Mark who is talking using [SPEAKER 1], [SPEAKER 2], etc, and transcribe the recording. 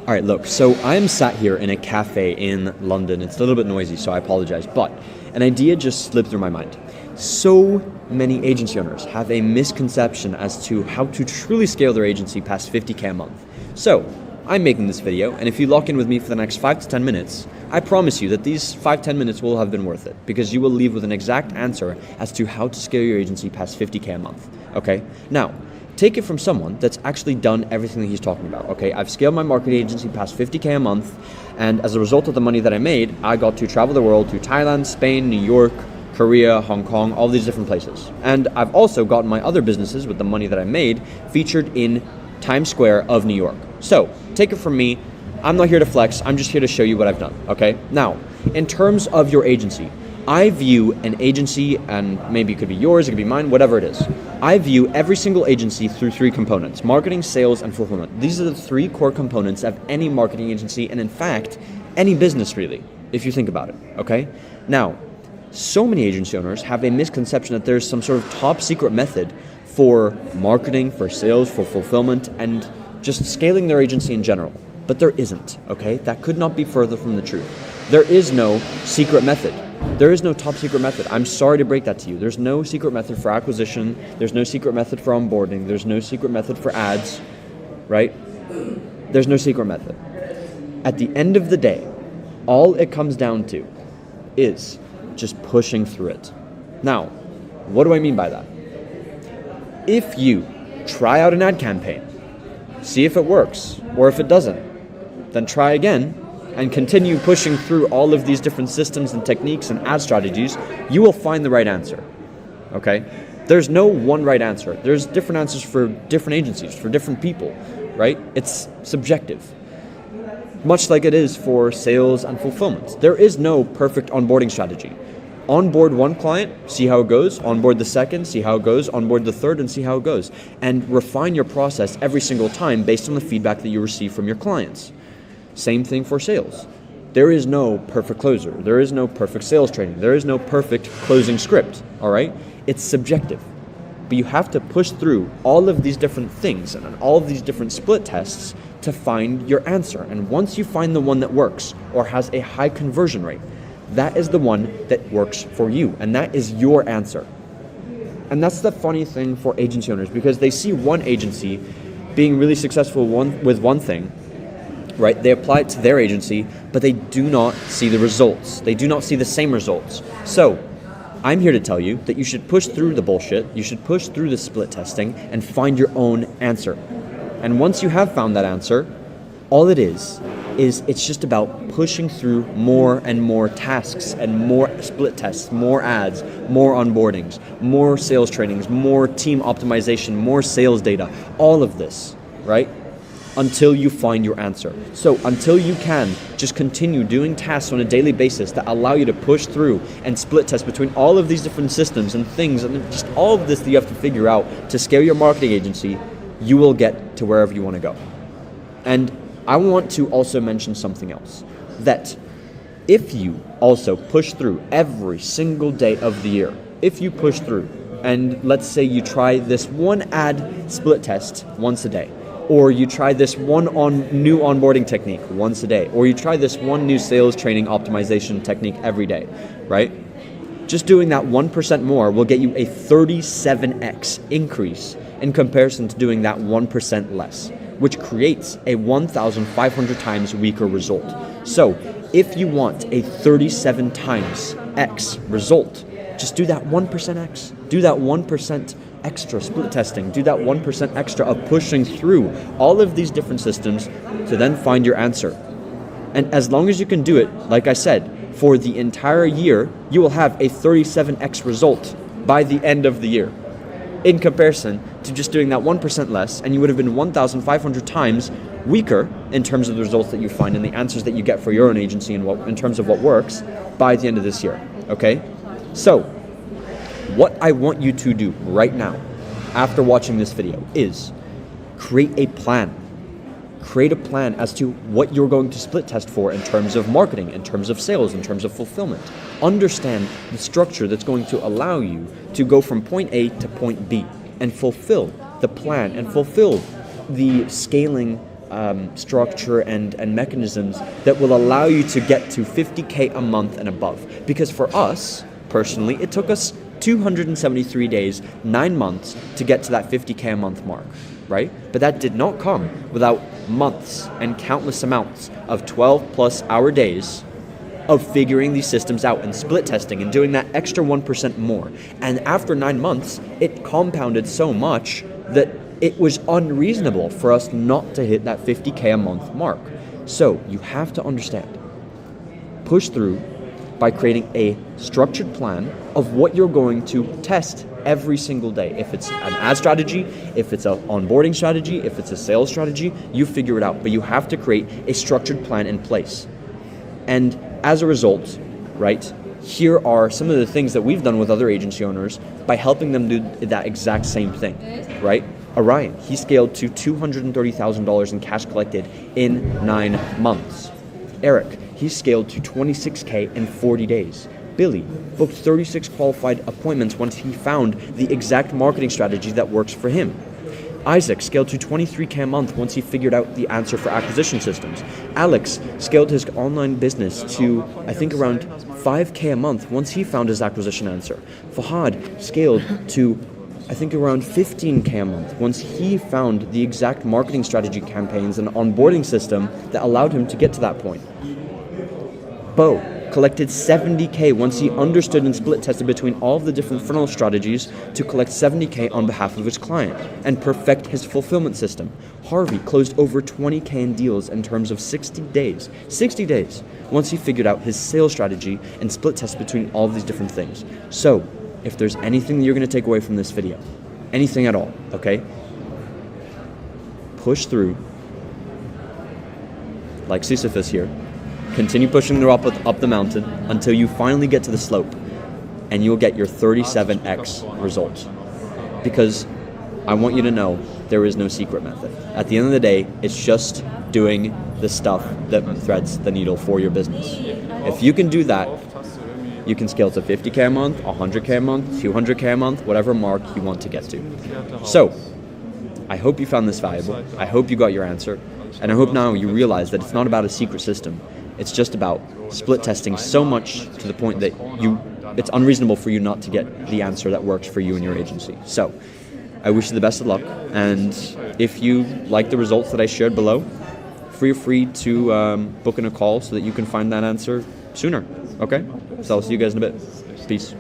[SPEAKER 1] All right, look, so I'm sat here in a cafe in London. It's a little bit noisy, so I apologize, but an idea just slipped through my mind. So many agency owners have a misconception as to how to truly scale their agency past 50K a month. So I'm making this video, and if you lock in with me for the next 5 to 10 minutes, I promise you that these 5-10 minutes will have been worth it, because you will leave with an exact answer as to how to scale your agency past 50K a month, okay? Now, take it from someone that's actually done everything that he's talking about, okay? I've scaled my marketing agency past 50K a month, and as a result of the money that I made, I got to travel the world to Thailand, Spain, New York, Korea, Hong Kong, all these different places. And I've also gotten my other businesses with the money that I made featured in Times Square of New York. So, take it from me, I'm not here to flex, I'm just here to show you what I've done, okay? Now, in terms of your agency, I view an agency, and maybe it could be yours, it could be mine, whatever it is. I view every single agency through 3 components: marketing, sales, and fulfillment. These are the 3 core components of any marketing agency, and in fact, any business really, if you think about it, okay? Now, so many agency owners have a misconception that there's some sort of top secret method for marketing, for sales, for fulfillment, and just scaling their agency in general. But there isn't, okay? That could not be further from the truth. There is no secret method. There is no top secret method. I'm sorry to break that to you. There's no secret method for acquisition. There's no secret method for onboarding. There's no secret method for ads, right? There's no secret method. At the end of the day, all it comes down to is just pushing through it. Now, what do I mean by that? If you try out an ad campaign, see if it works, or if it doesn't, then try again and continue pushing through all of these different systems and techniques and ad strategies, you will find the right answer, okay? There's no one right answer. There's different answers for different agencies, for different people, right? It's subjective, much like it is for sales and fulfillment. There is no perfect onboarding strategy. Onboard one client, see how it goes. Onboard the second, see how it goes. Onboard the third, and see how it goes. And refine your process every single time based on the feedback that you receive from your clients. Same thing for sales. There is no perfect closer. There is no perfect sales training. There is no perfect closing script, all right? It's subjective. But you have to push through all of these different things and all of these different split tests to find your answer. And once you find the one that works or has a high conversion rate, that is the one that works for you, and that is your answer. And that's the funny thing for agency owners, because they see one agency being really successful with one thing, right? They apply it to their agency, but they do not see the results. They do not see the same results. So I'm here to tell you that you should push through the bullshit, you should push through the split testing and find your own answer. And once you have found that answer, all it is it's just about pushing through more and more tasks and more split tests, more ads, more onboardings, more sales trainings, more team optimization, more sales data, all of this, right? Until you find your answer. So until you can just continue doing tasks on a daily basis that allow you to push through and split test between all of these different systems and things and just all of this that you have to figure out to scale your marketing agency, you will get to wherever you want to go. And I want to also mention something else, that if you also push through every single day of the year, if you push through and let's say you try this one ad split test once a day, or you try this one new onboarding technique once a day, or you try this one new sales training optimization technique every day, right? Just doing that 1% more will get you a 37x increase in comparison to doing that 1% less, which creates a 1,500 times weaker result. So if you want a 37 times X result, just do that 1% X, do that 1% extra split testing, do that 1% extra of pushing through all of these different systems to then find your answer. And as long as you can do it, like I said, for the entire year, you will have a 37x result by the end of the year, in comparison to just doing that 1% less, and you would have been 1,500 times weaker in terms of the results that you find and the answers that you get for your own agency and in terms of what works by the end of this year, okay? So, what I want you to do right now, after watching this video, is create a plan. Create a plan as to what you're going to split test for in terms of marketing, in terms of sales, in terms of fulfillment. Understand the structure that's going to allow you to go from point A to point B and fulfill the plan and fulfill the scaling structure and mechanisms that will allow you to get to 50K a month and above. Because for us, personally, it took us 273 days, 9 months to get to that 50K a month mark, right? But that did not come without months and countless amounts of 12 plus hour days of figuring these systems out and split testing and doing that extra 1% more. And after 9 months, it compounded so much that it was unreasonable for us not to hit that 50K a month mark. So you have to understand, push through by creating a structured plan of what you're going to test every single day. If it's an ad strategy, if it's an onboarding strategy, if it's a sales strategy, you figure it out. But you have to create a structured plan in place. And as a result, right, here are some of the things that we've done with other agency owners by helping them do that exact same thing, right? Orion, he scaled to $230,000 in cash collected in 9 months. Eric, he scaled to 26K in 40 days. Billy booked 36 qualified appointments once he found the exact marketing strategy that works for him. Isaac scaled to 23K a month once he figured out the answer for acquisition systems. Alex scaled his online business to, I think, around 5K a month once he found his acquisition answer. Fahad scaled to, I think, around 15K a month once he found the exact marketing strategy campaigns and onboarding system that allowed him to get to that point. Bo collected 70K once he understood and split tested between all of the different funnel strategies to collect 70K on behalf of his client and perfect his fulfillment system. Harvey closed over 20K in deals in terms of 60 days, once he figured out his sales strategy and split test between all of these different things. So, if there's anything that you're going to take away from this video, anything at all, okay, push through, like Sisyphus here. Continue pushing through up the mountain until you finally get to the slope, and you'll get your 37x result. Because I want you to know there is no secret method. At the end of the day, it's just doing the stuff that threads the needle for your business. If you can do that, you can scale to 50K a month, 100K a month, 200K a month, whatever mark you want to get to. So, I hope you found this valuable. I hope you got your answer. And I hope now you realize that it's not about a secret system. It's just about split testing so much to the point that it's unreasonable for you not to get the answer that works for you and your agency. So I wish you the best of luck. And if you like the results that I shared below, feel free to book in a call so that you can find that answer sooner. Okay? So I'll see you guys in a bit. Peace.